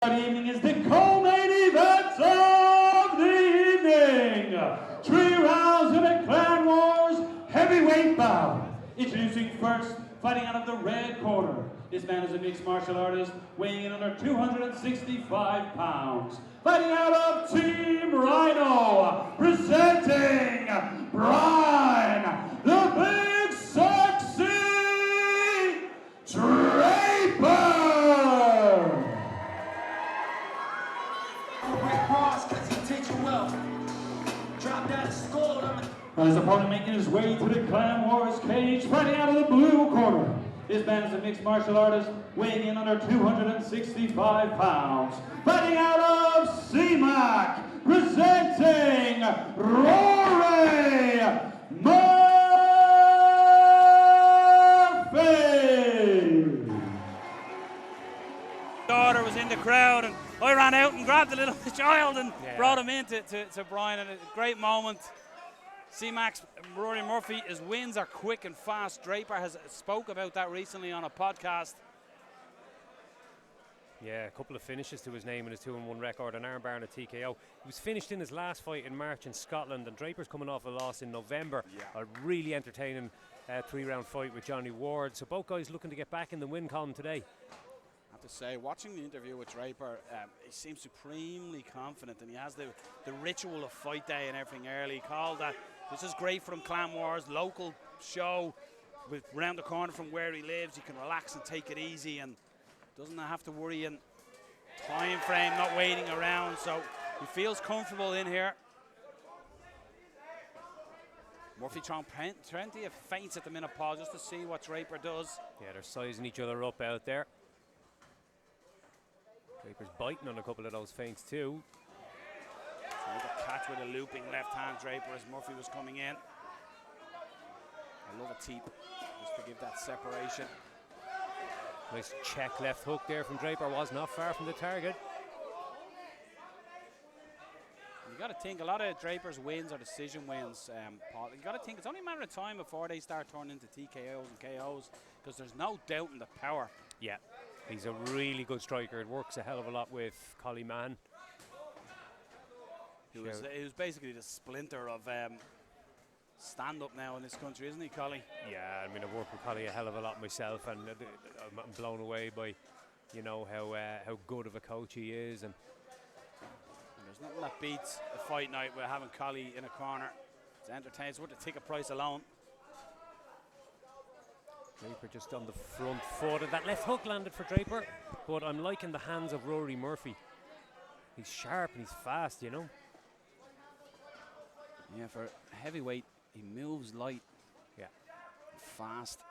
Evening is the co-main event of the evening. 3 rounds in a Clan Wars heavyweight bout. Introducing first, fighting out of the red corner. This man is a mixed martial artist, weighing in under 265 pounds. Fighting out of Team Ryano, presenting Brian, the big sexy Draper. His opponent making his way to the Clan Wars cage, fighting out of the blue corner. This man is a mixed martial artist, weighing in under 265 pounds. Fighting out of CMAC, presenting Ruairi Murphy. Daughter was in the crowd, and I ran out and grabbed the little child and brought him in to Brian, and a great moment. CMAC's Ruairi Murphy, his wins are quick and fast. Draper has spoke about that recently on a podcast. Yeah, a couple of finishes to his name in his 2-1 record, an armbar and a TKO. He was finished in his last fight in March in Scotland, and Draper's coming off a loss in November. A really entertaining 3-round fight with Johnny Ward. So both guys looking to get back in the win column today. I have to say, watching the interview with Draper, he seems supremely confident, and he has the ritual of fight day and everything early. He called that. This is great from Clan Wars, local show with round the corner from where he lives. He can relax and take it easy and doesn't have to worry in time frame, not waiting around, so he feels comfortable in here. Murphy throwing plenty of feints at the minute, Paul, just to see what Draper does. Yeah, they're sizing each other up out there. Draper's biting on a couple of those feints too. Trying to catch with a looping left hand Draper as Murphy was coming in. I love a teep just to give that separation. Nice check left hook there from Draper, was not far from the target. You got to think a lot of Draper's wins are decision wins, Paul. You got to think it's only a matter of time before they start turning into TKOs and KOs, because there's no doubt in the power. Yeah, he's a really good striker. It works a hell of a lot with Collie Mann. He was basically the splinter of stand-up now in this country, isn't he, Collie? Yeah, I mean, I've worked with Collie a hell of a lot myself, and I'm blown away by, you know, how good of a coach he is. And there's nothing that beats a fight night with having Collie in a corner. It's entertaining. It's worth the ticket price alone. Draper just on the front foot, and that left hook landed for Draper, but I'm liking the hands of Ruairi Murphy. He's sharp and he's fast, you know. Yeah, for heavyweight, he moves light. Yeah. Fast.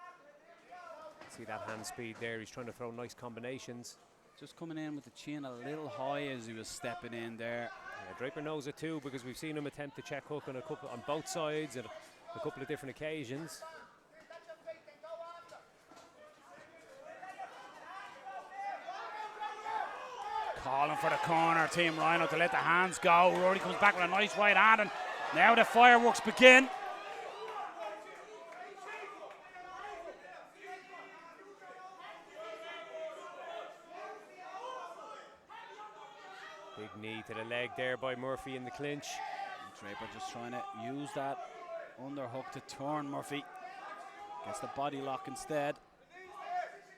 See that hand speed there. He's trying to throw nice combinations. Just coming in with the chin a little high as he was stepping in there. Yeah, Draper knows it too, because we've seen him attempt to check hook on both sides at a couple of different occasions. Calling for the corner, Team Ryano to let the hands go. Rory comes back with a nice right hand, and now the fireworks begin. Big knee to the leg there by Murphy in the clinch. Draper just trying to use that underhook to turn Murphy. Gets the body lock instead.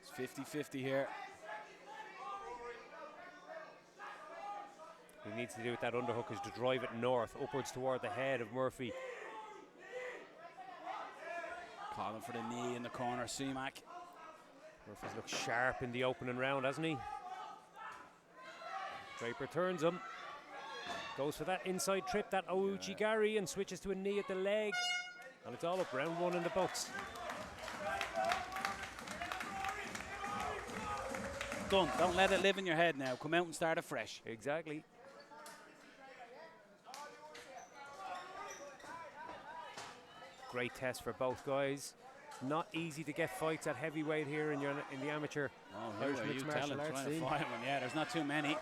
It's 50-50 here. He needs to do with that underhook is to drive it north, upwards toward the head of Murphy. Calling for the knee in the corner, CMAC. Murphy's looked sharp in the opening round, hasn't he? Draper turns him. Goes for that inside trip, that Ouchigari, and switches to a knee at the leg. And it's all up, round one in the books. Done. Don't let it live in your head now. Come out and start afresh. Exactly. Great test for both guys. Not easy to get fights at heavyweight here in the amateur Irish mixed martial arts scene. Yeah, there's not too many.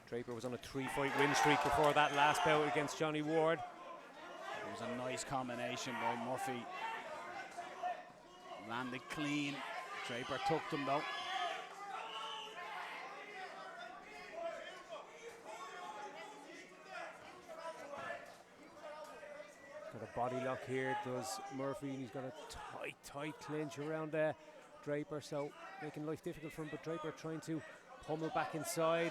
Draper was on a 3-fight win streak before that last bout against Johnny Ward. It was a nice combination by Murphy. Landed clean. Draper tucked him though. Got a body lock here, does Murphy, and he's got a tight clinch around Draper, so making life difficult for him, but Draper trying to pummel back inside.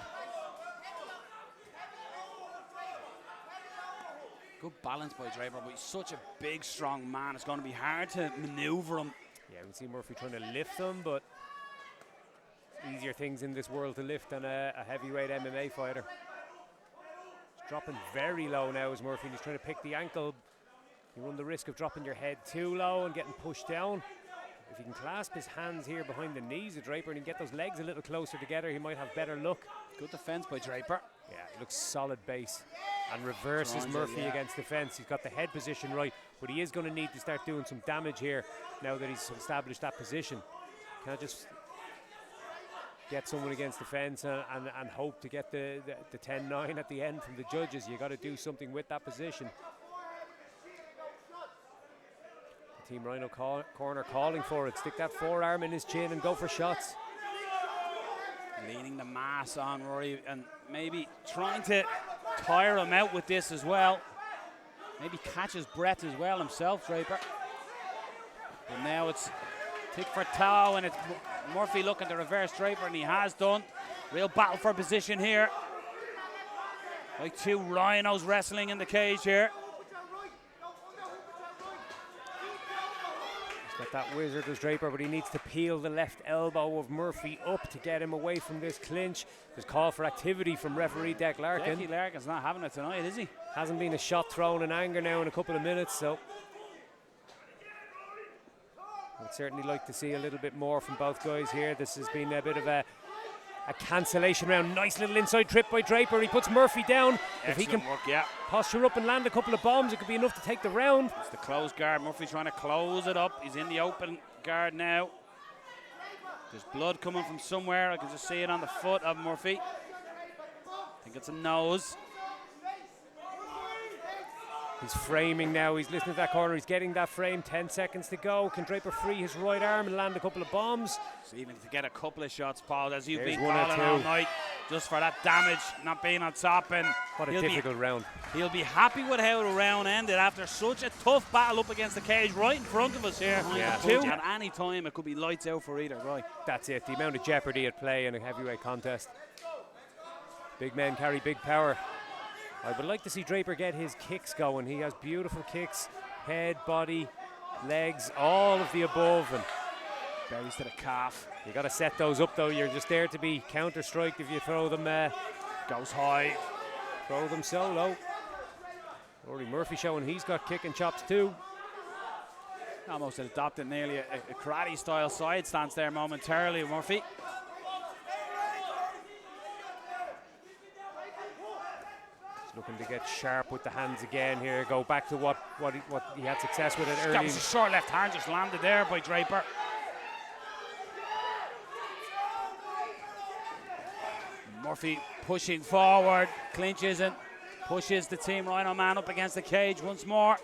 Good balance by Draper, but he's such a big, strong man. It's going to be hard to maneuver him. Yeah, we can see Murphy trying to lift him, but easier things in this world to lift than a heavyweight MMA fighter. He's dropping very low now as Murphy, and he's trying to pick the ankle. You run the risk of dropping your head too low and getting pushed down. If he can clasp his hands here behind the knees of Draper and get those legs a little closer together, he might have better luck. Good defense by Draper. Yeah, it looks solid base. And reverses Murphy against the fence. He's got the head position right, but he is going to need to start doing some damage here now that he's established that position. Can't just get someone against the fence and hope to get the 10-9 at the end from the judges. You got to do something with that position. Team Ryano corner calling for it. Stick that forearm in his chin and go for shots. Leaning the mass on Ruairi and maybe trying to tire him out with this as well. Maybe catch his breath as well himself, Draper. But now it's tick for toe, and it's Murphy looking to reverse Draper, and he has done. Real battle for position here. Like two rhinos wrestling in the cage here. Got that wizard as Draper, but he needs to peel the left elbow of Murphy up to get him away from this clinch. There's call for activity from referee Deck Larkin. Decky Larkin's not having it tonight, is he? Hasn't been a shot thrown in anger now in a couple of minutes, so I'd certainly like to see a little bit more from both guys here. This has been a bit of a cancellation round. Nice little inside trip by Draper. He puts Murphy down. Excellent if he can work, yeah. posture up and land a couple of bombs, it could be enough to take the round. It's the close guard. Murphy trying to close it up. He's in the open guard now. There's blood coming from somewhere. I can just see it on the foot of Murphy. I think it's a nose. He's framing now. He's listening to that corner. He's getting that frame. 10 seconds to go. Can Draper free his right arm and land a couple of bombs? So even to get a couple of shots, Paul, as you've There's been one or calling two all night, just for that damage, not being on top. And what a difficult round. He'll be happy with how the round ended after such a tough battle up against the cage right in front of us here. Yeah. At any time, it could be lights out for either guy. That's it. The amount of jeopardy at play in a heavyweight contest. Big men carry big power. I would like to see Draper get his kicks going. He has beautiful kicks, head, body, legs, all of the above, and berries to the calf. You got to set those up though. You're just there to be counter-striked if you throw them. Goes high. Throw them solo. Rory Murphy showing he's got kick and chops too. Almost adopted nearly a karate-style side stance there momentarily, Murphy. Looking to get sharp with the hands again here. Go back to what he had success with it early. That was a short left hand just landed there by Draper. Murphy pushing forward, clinches and pushes the Team Ryano man up against the cage once more.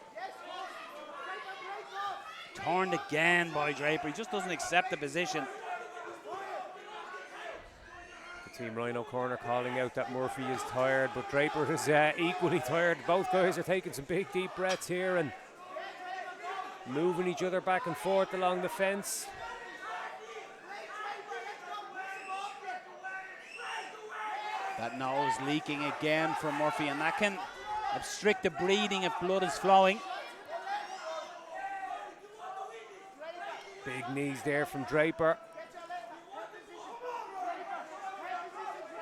Turned again by Draper. He just doesn't accept the position. Team Ryano corner calling out that Murphy is tired, but Draper is equally tired. Both guys are taking some big deep breaths here and moving each other back and forth along the fence. That nose leaking again from Murphy, and that can obstruct the breathing if blood is flowing. Big knees there from Draper.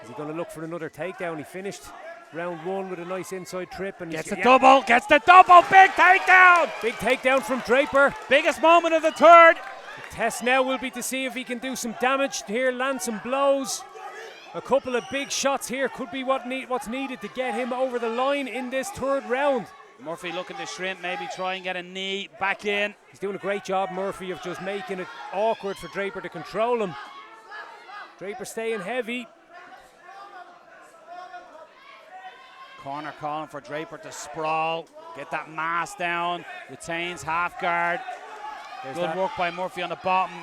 Is he going to look for another takedown? He finished round one with a nice inside trip. And gets the double, big takedown! Big takedown from Draper. Biggest moment of the third. The test now will be to see if he can do some damage here, land some blows. A couple of big shots here could be what's needed to get him over the line in this third round. Murphy looking to shrimp, maybe try and get a knee back in. He's doing a great job, Murphy, of just making it awkward for Draper to control him. Draper staying heavy. Corner calling for Draper to sprawl, get that mass down, retains half guard. Good work by Murphy on the bottom.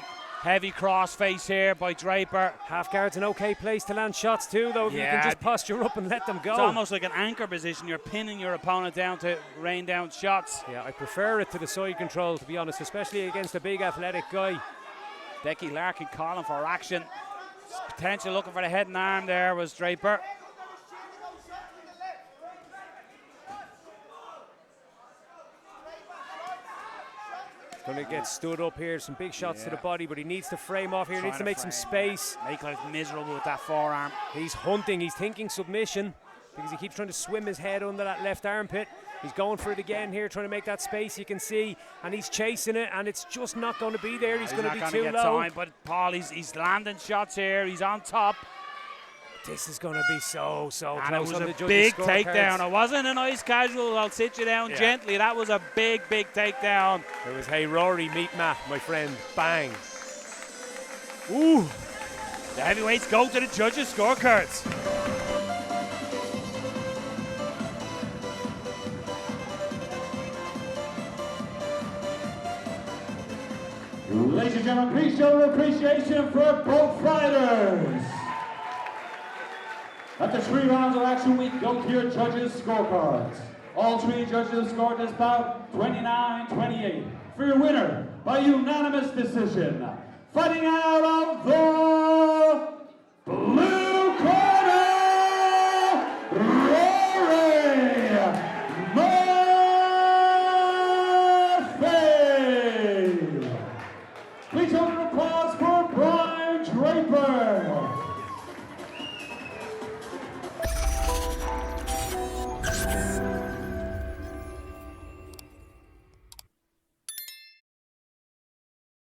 Heavy crossface here by Draper. Half guard's an okay place to land shots too, though. If you can just posture up and let them go. It's almost like an anchor position. You're pinning your opponent down to rain down shots. Yeah, I prefer it to the side control, to be honest, especially against a big athletic guy. Becky Larkin calling for action. Potential looking for the head and arm there was Draper. Going to get stood up here, some big shots to the body, but he needs to frame off here, he needs to make some space. Make life miserable with that forearm. He's hunting, he's thinking submission, because he keeps trying to swim his head under that left armpit. He's going for it again here, trying to make that space, you can see, and he's chasing it, and it's just not going to be there. He's going to be too low. Time, but Paul, he's landing shots here, he's on top. This is going to be so and close. It was a big takedown. It wasn't a nice casual, I'll sit you down gently. That was a big takedown. It was, hey, Rory, meet Matt, my friend. Bang. Ooh. The heavyweights go to the judges' scorecards. Ladies and gentlemen, please show your appreciation for both fighters. After 3 rounds of action, we go to your judges' scorecards. All 3 judges scored this bout 29-28. For your winner, by unanimous decision, fighting out of the blue